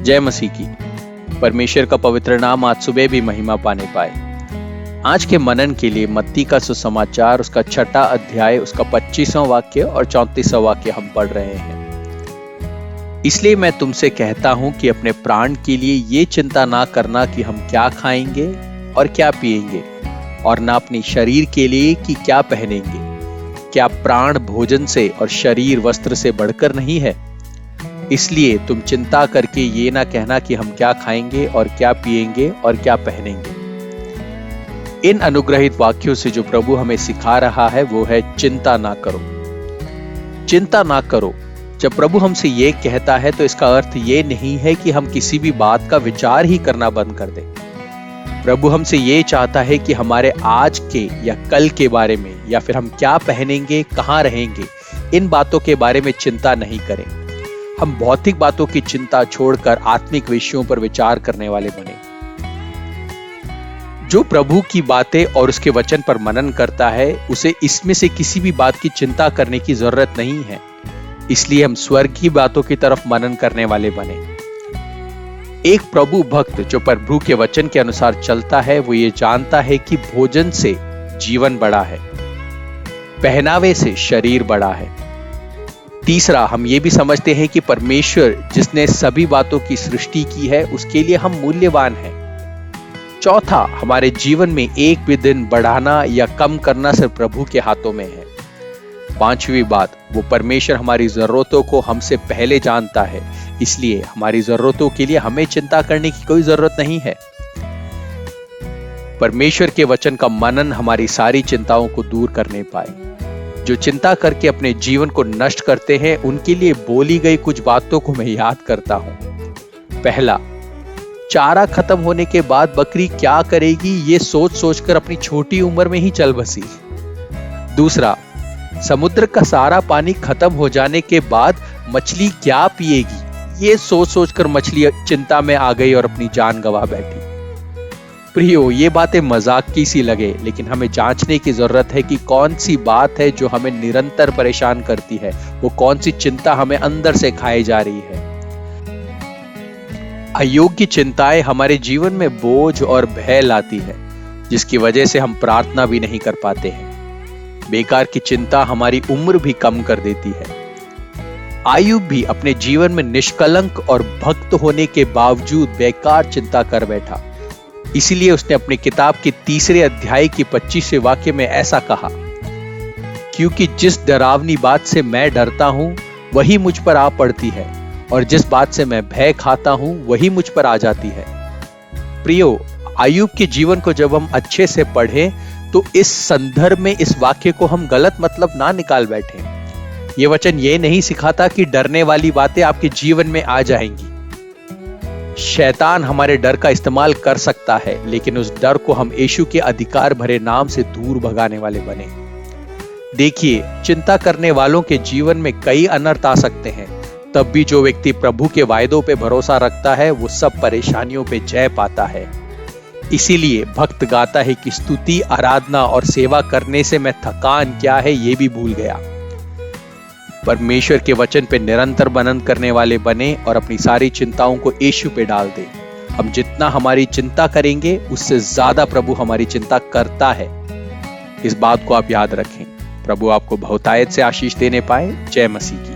जय मसीह की। परमेश्वर का पवित्र नाम आज सुबह भी महिमा पाने पाए। आज के मनन के लिए मत्ती का सुसमाचार उसका 6वां अध्याय उसका 25वां वाक्य और 34वां वाक्य हम पढ़ रहे हैं। इसलिए मैं तुमसे कहता हूं कि अपने प्राण के लिए ये चिंता ना करना कि हम क्या खाएंगे और क्या पिएंगे, और ना अपने शरीर के लिए कि क्या पहनेंगे। क्या प्राण भोजन से और शरीर वस्त्र से बढ़कर नहीं है? इसलिए तुम चिंता करके ये ना कहना कि हम क्या खाएंगे और क्या पिएंगे और क्या पहनेंगे। इन अनुग्रहित वाक्यों से जो प्रभु हमें सिखा रहा है वो है चिंता ना करो। चिंता ना करो। जब प्रभु हमसे ये कहता है तो इसका अर्थ ये नहीं है कि हम किसी भी बात का विचार ही करना बंद कर दें। प्रभु हमसे ये चाहता है कि हमारे आज के या कल के बारे में, या फिर हम क्या पहनेंगे, कहाँ रहेंगे, इन बातों के बारे में चिंता नहीं करें। हम भौतिक बातों की चिंता छोड़कर आत्मिक विषयों पर विचार करने वाले बने। जो प्रभु की बातें और उसके वचन पर मनन करता है उसे इसमें से किसी भी बात की चिंता करने की जरूरत नहीं है। इसलिए हम स्वर्ग की बातों की तरफ मनन करने वाले बने। एक प्रभु भक्त जो प्रभु के वचन के अनुसार चलता है वो ये जानता है कि भोजन से जीवन बड़ा है, पहनावे से शरीर बड़ा है। तीसरा, हम ये भी समझते हैं कि परमेश्वर जिसने सभी बातों की सृष्टि की है उसके लिए हम मूल्यवान हैं। चौथा, हमारे जीवन में एक भी दिन बढ़ाना या कम करना सिर्फ प्रभु के हाथों में है। पांचवी बात, वो परमेश्वर हमारी जरूरतों को हमसे पहले जानता है, इसलिए हमारी जरूरतों के लिए हमें चिंता करने की कोई जरूरत नहीं है। परमेश्वर के वचन का मनन हमारी सारी चिंताओं को दूर करने पाए। जो चिंता करके अपने जीवन को नष्ट करते हैं उनके लिए बोली गई कुछ बातों को मैं याद करता हूं। पहला, चारा खत्म होने के बाद बकरी क्या करेगी ये सोच सोचकर अपनी छोटी उम्र में ही चल बसी। दूसरा, समुद्र का सारा पानी खत्म हो जाने के बाद मछली क्या पिएगी ये सोच सोचकर मछली चिंता में आ गई और अपनी जान गंवा बैठी। प्रियो, ये बातें मजाक की सी लगे, लेकिन हमें जांचने की जरूरत है कि कौन सी बात है जो हमें निरंतर परेशान करती है, वो कौन सी चिंता हमें अंदर से खाई जा रही है। अयोग्य चिंताएं हमारे जीवन में बोझ और भय लाती है, जिसकी वजह से हम प्रार्थना भी नहीं कर पाते हैं। बेकार की चिंता हमारी उम्र भी कम कर देती है। आयुब भी अपने जीवन में निष्कलंक और भक्त होने के बावजूद बेकार चिंता कर बैठा। इसीलिए उसने अपनी किताब के 3 अध्याय की 25वें वाक्य में ऐसा कहा, क्योंकि जिस डरावनी बात से मैं डरता हूं वही मुझ पर आ पड़ती है, और जिस बात से मैं भय खाता हूं वही मुझ पर आ जाती है। प्रियो, आयुब के जीवन को जब हम अच्छे से पढ़ें तो इस संदर्भ में इस वाक्य को हम गलत मतलब ना निकाल बैठे। ये वचन ये नहीं सिखाता कि डरने वाली बातें आपके जीवन में आ जाएंगी। शैतान हमारे डर का इस्तेमाल कर सकता है, लेकिन उस डर को हम यीशु के अधिकार भरे नाम से दूर भगाने वाले बने। देखिए, चिंता करने वालों के जीवन में कई अनर्थ आ सकते हैं, तब भी जो व्यक्ति प्रभु के वायदों पे भरोसा रखता है वो सब परेशानियों पे जय पाता है। इसीलिए भक्त गाता है कि स्तुति, आराधना और सेवा करने से मैं थकान क्या है ये भी भूल गया। परमेश्वर के वचन पे निरंतर मनन करने वाले बने और अपनी सारी चिंताओं को यीशु पे डाल दे। हम जितना हमारी चिंता करेंगे उससे ज्यादा प्रभु हमारी चिंता करता है। इस बात को आप याद रखें। प्रभु आपको बहुतायत से आशीष देने पाए। जय मसीह की।